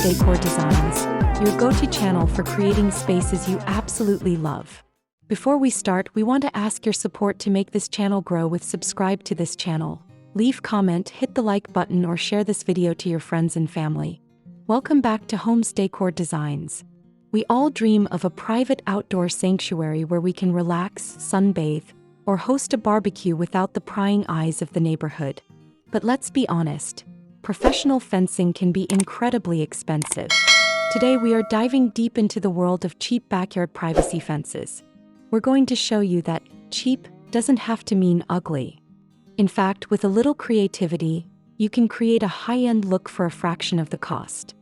Decor Designs, your go-to channel for creating spaces you absolutely love. Before we start, we want to ask your support to make this channel grow with subscribe to this channel. Leave comment, hit the like button or share this video to your friends and family. Welcome back to Homes Decor Designs. We all dream of a private outdoor sanctuary where we can relax, sunbathe, or host a barbecue without the prying eyes of the neighborhood. But let's be honest, professional fencing can be incredibly expensive. Today we are diving deep into the world of cheap backyard privacy fences. We're going to show you that cheap doesn't have to mean ugly. In fact, with a little creativity, you can create a high-end look for a fraction of the cost.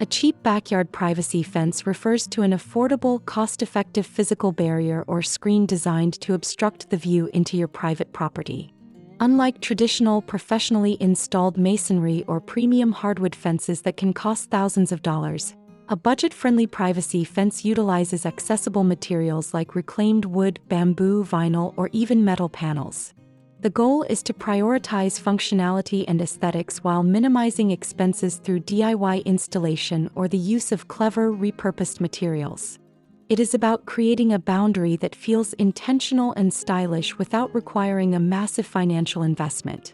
A cheap backyard privacy fence refers to an affordable, cost-effective physical barrier or screen designed to obstruct the view into your private property. Unlike traditional, professionally installed masonry or premium hardwood fences that can cost thousands of dollars, a budget-friendly privacy fence utilizes accessible materials like reclaimed wood, bamboo, vinyl, or even metal panels. The goal is to prioritize functionality and aesthetics while minimizing expenses through DIY installation or the use of clever, repurposed materials. It is about creating a boundary that feels intentional and stylish without requiring a massive financial investment.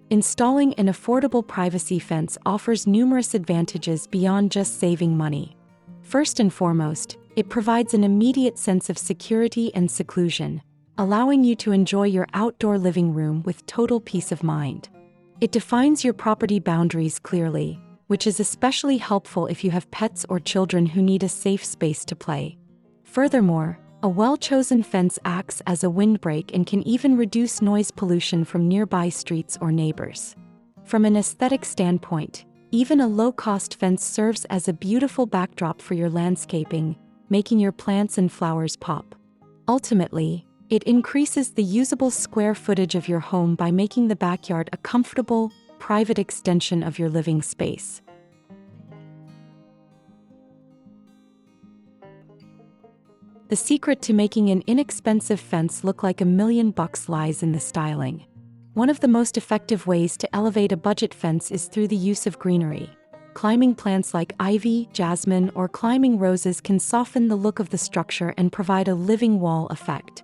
Installing an affordable privacy fence offers numerous advantages beyond just saving money. First and foremost, it provides an immediate sense of security and seclusion, allowing you to enjoy your outdoor living room with total peace of mind. It defines your property boundaries clearly, which is especially helpful if you have pets or children who need a safe space to play. Furthermore, a well-chosen fence acts as a windbreak and can even reduce noise pollution from nearby streets or neighbors. From an aesthetic standpoint, even a low-cost fence serves as a beautiful backdrop for your landscaping, making your plants and flowers pop. Ultimately, it increases the usable square footage of your home by making the backyard a comfortable, private extension of your living space. The secret to making an inexpensive fence look like $1,000,000 lies in the styling. One of the most effective ways to elevate a budget fence is through the use of greenery. Climbing plants like ivy, jasmine, or climbing roses can soften the look of the structure and provide a living wall effect.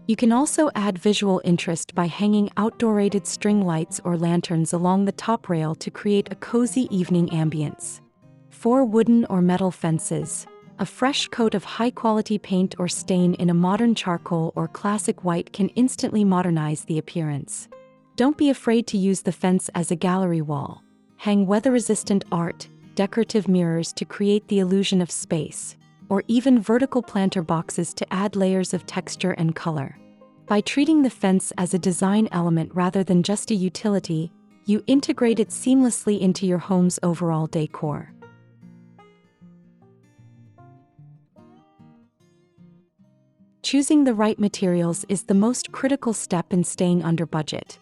You can also add visual interest by hanging outdoor-rated string lights or lanterns along the top rail to create a cozy evening ambience. For wooden or metal fences, a fresh coat of high-quality paint or stain in a modern charcoal or classic white can instantly modernize the appearance. Don't be afraid to use the fence as a gallery wall. Hang weather-resistant art, decorative mirrors to create the illusion of space, or even vertical planter boxes to add layers of texture and color. By treating the fence as a design element rather than just a utility, you integrate it seamlessly into your home's overall decor. Choosing the right materials is the most critical step in staying under budget.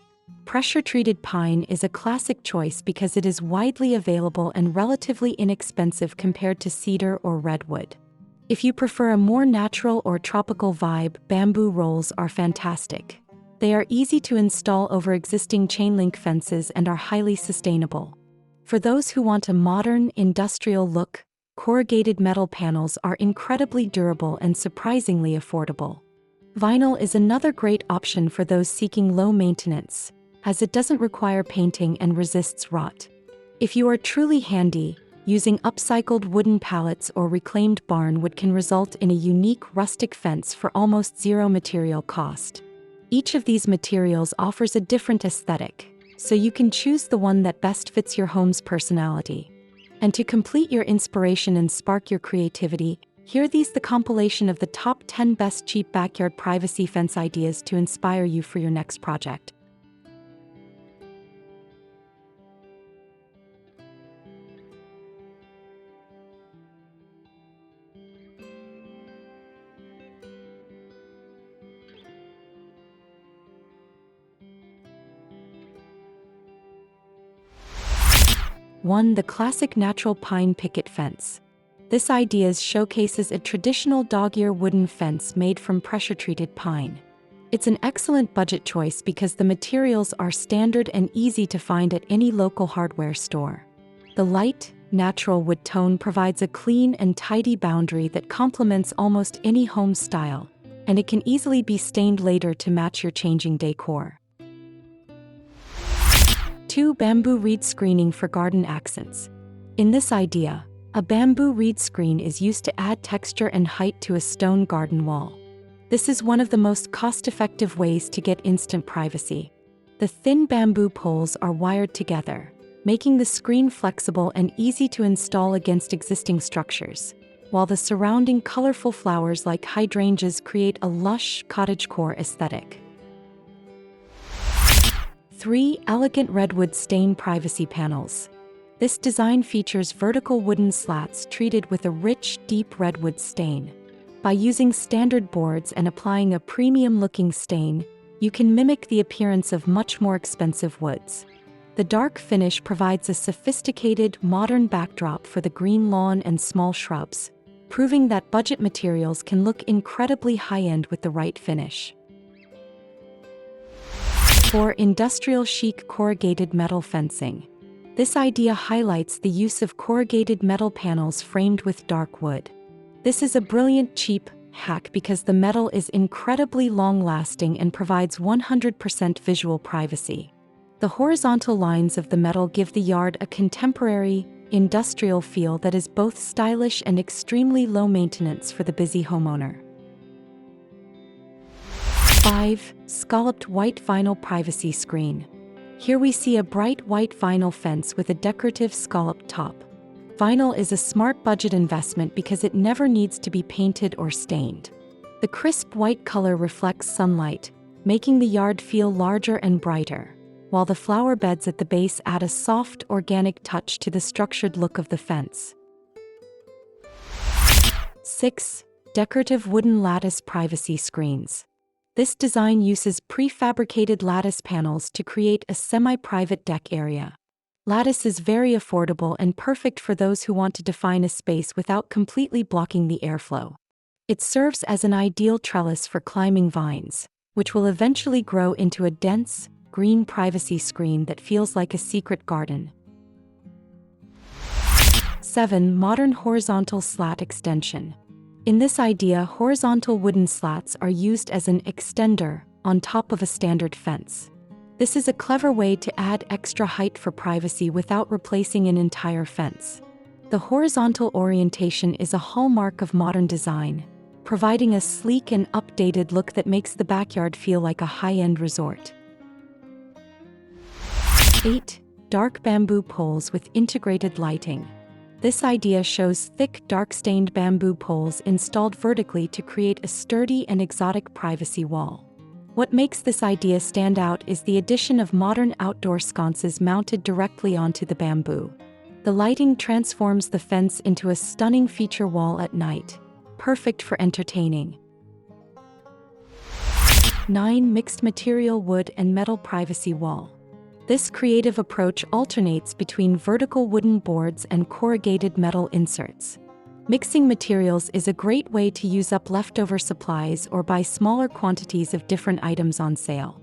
Pressure-treated pine is a classic choice because it is widely available and relatively inexpensive compared to cedar or redwood. If you prefer a more natural or tropical vibe, bamboo rolls are fantastic. They are easy to install over existing chain-link fences and are highly sustainable. For those who want a modern, industrial look, corrugated metal panels are incredibly durable and surprisingly affordable. Vinyl is another great option for those seeking low maintenance, as it doesn't require painting and resists rot. If you are truly handy, using upcycled wooden pallets or reclaimed barnwood can result in a unique rustic fence for almost zero material cost. Each of these materials offers a different aesthetic, so you can choose the one that best fits your home's personality. And to complete your inspiration and spark your creativity, here these the compilation of the top 10 best cheap backyard privacy fence ideas to inspire you for your next project. One, the classic natural pine picket fence. This idea showcases a traditional dog-ear wooden fence made from pressure-treated pine. It's an excellent budget choice because the materials are standard and easy to find at any local hardware store. The light, natural wood tone provides a clean and tidy boundary that complements almost any home style, and it can easily be stained later to match your changing decor. 2. Bamboo reed screening for garden accents. In this idea, a bamboo reed screen is used to add texture and height to a stone garden wall. This is one of the most cost-effective ways to get instant privacy. The thin bamboo poles are wired together, making the screen flexible and easy to install against existing structures, while the surrounding colorful flowers like hydrangeas create a lush cottagecore aesthetic. 3. Elegant redwood stain privacy panels. This design features vertical wooden slats treated with a rich, deep redwood stain. By using standard boards and applying a premium-looking stain, you can mimic the appearance of much more expensive woods. The dark finish provides a sophisticated, modern backdrop for the green lawn and small shrubs, proving that budget materials can look incredibly high-end with the right finish. 4. Industrial chic corrugated metal fencing. This idea highlights the use of corrugated metal panels framed with dark wood. This is a brilliant, cheap hack because the metal is incredibly long-lasting and provides 100% visual privacy. The horizontal lines of the metal give the yard a contemporary, industrial feel that is both stylish and extremely low maintenance for the busy homeowner. 5. Scalloped white vinyl privacy screen. Here we see a bright white vinyl fence with a decorative scalloped top. Vinyl is a smart budget investment because it never needs to be painted or stained. The crisp white color reflects sunlight, making the yard feel larger and brighter, while the flower beds at the base add a soft, organic touch to the structured look of the fence. 6. Decorative wooden lattice privacy screens. This design uses prefabricated lattice panels to create a semi-private deck area. Lattice is very affordable and perfect for those who want to define a space without completely blocking the airflow. It serves as an ideal trellis for climbing vines, which will eventually grow into a dense, green privacy screen that feels like a secret garden. 7. Modern horizontal slat extension. In this idea, horizontal wooden slats are used as an extender on top of a standard fence. This is a clever way to add extra height for privacy without replacing an entire fence. The horizontal orientation is a hallmark of modern design, providing a sleek and updated look that makes the backyard feel like a high-end resort. 8. Dark bamboo poles with integrated lighting. This idea shows thick, dark-stained bamboo poles installed vertically to create a sturdy and exotic privacy wall. What makes this idea stand out is the addition of modern outdoor sconces mounted directly onto the bamboo. The lighting transforms the fence into a stunning feature wall at night, perfect for entertaining. 9. Mixed material wood and metal privacy wall. This creative approach alternates between vertical wooden boards and corrugated metal inserts. Mixing materials is a great way to use up leftover supplies or buy smaller quantities of different items on sale.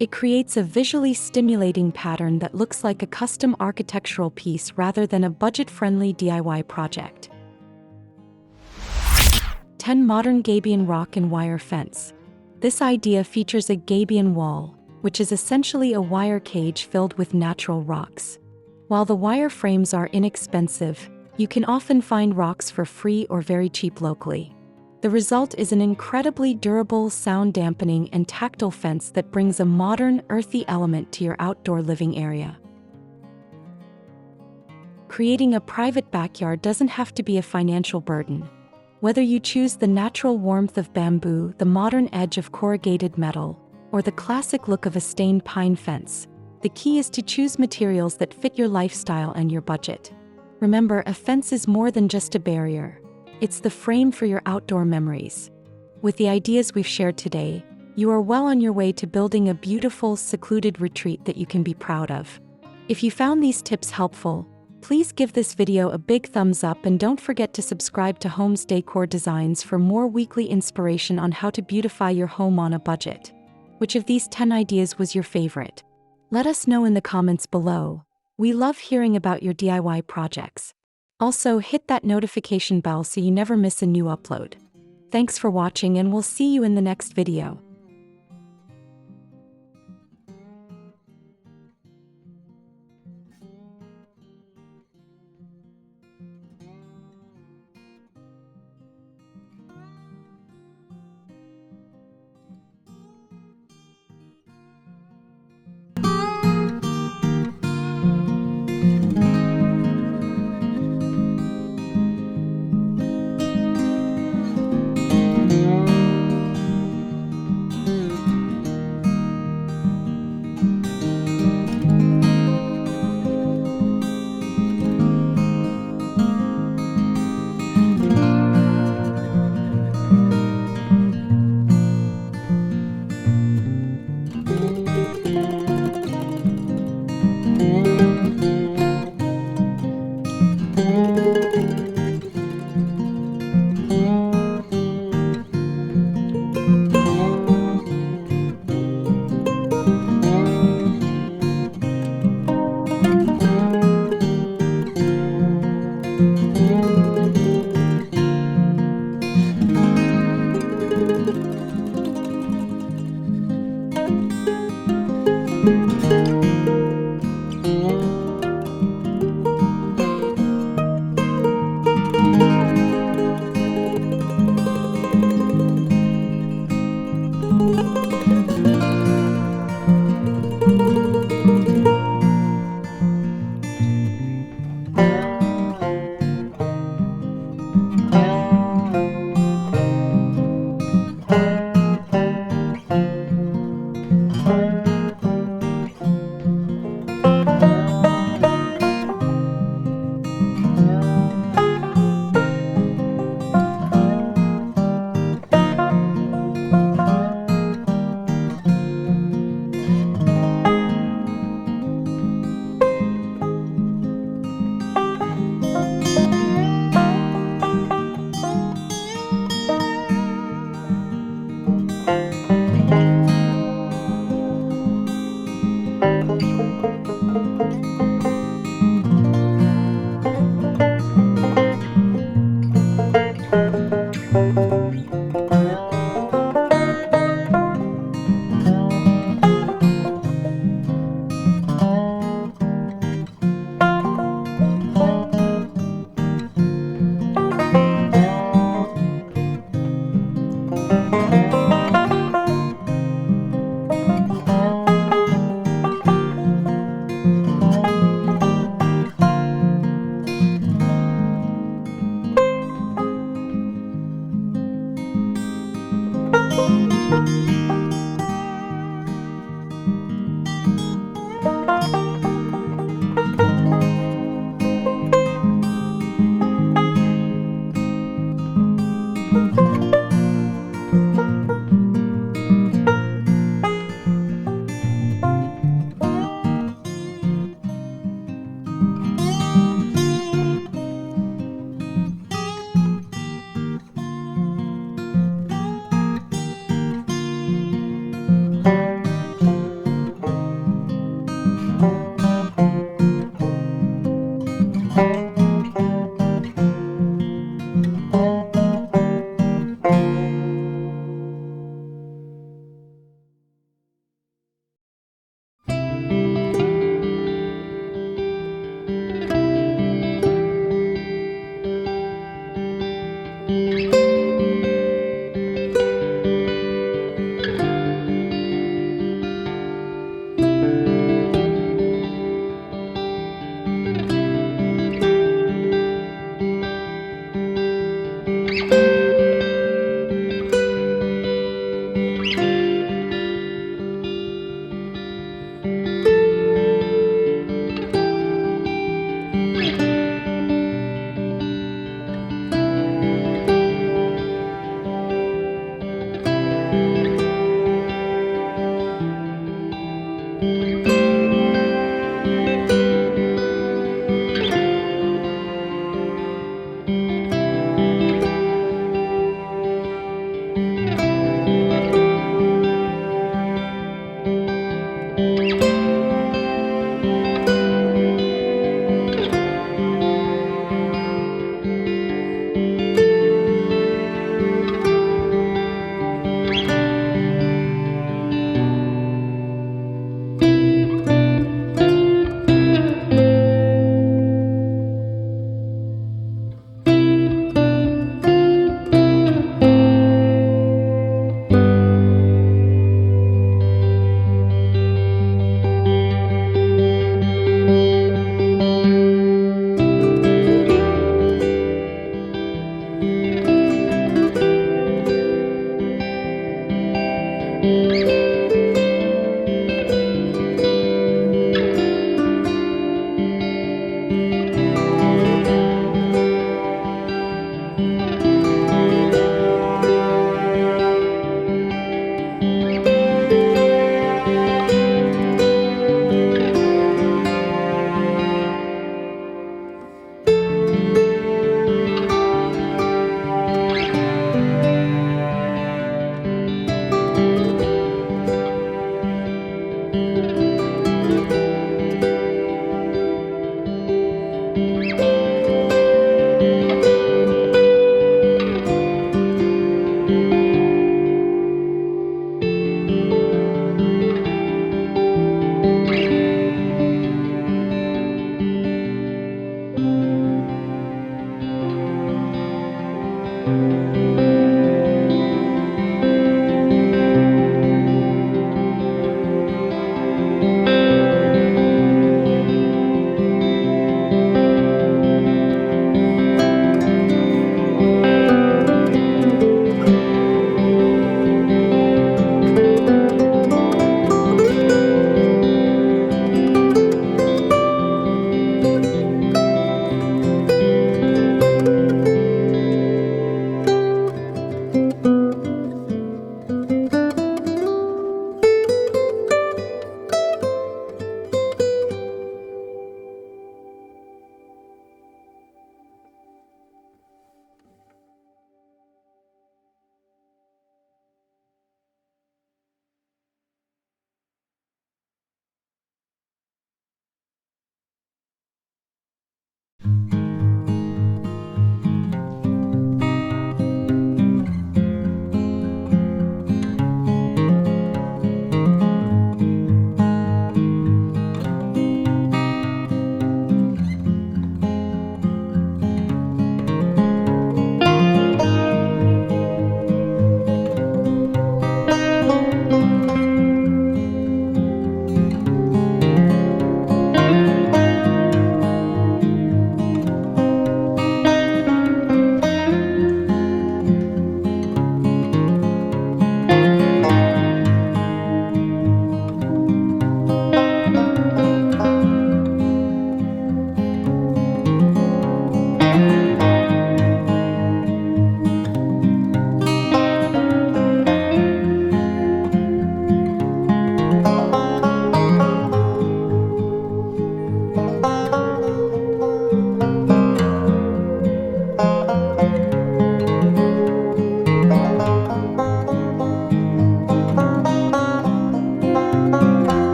It creates a visually stimulating pattern that looks like a custom architectural piece rather than a budget-friendly DIY project. 10. Modern gabion rock and wire fence. This idea features a gabion wall, which is essentially a wire cage filled with natural rocks. While the wire frames are inexpensive, you can often find rocks for free or very cheap locally. The result is an incredibly durable, sound-dampening, and tactile fence that brings a modern, earthy element to your outdoor living area. Creating a private backyard doesn't have to be a financial burden. Whether you choose the natural warmth of bamboo, the modern edge of corrugated metal, or the classic look of a stained pine fence, the key is to choose materials that fit your lifestyle and your budget. Remember, a fence is more than just a barrier. It's the frame for your outdoor memories. With the ideas we've shared today, you are well on your way to building a beautiful, secluded retreat that you can be proud of. If you found these tips helpful, Please give this video a big thumbs up and don't forget to subscribe to Homes Decor Designs for more weekly inspiration on how to beautify your home on a budget. Which of these 10 ideas was your favorite? Let us know in the comments below. We love hearing about your DIY projects. Also, hit that notification bell so you never miss a new upload. Thanks for watching, and we'll see you in the next video.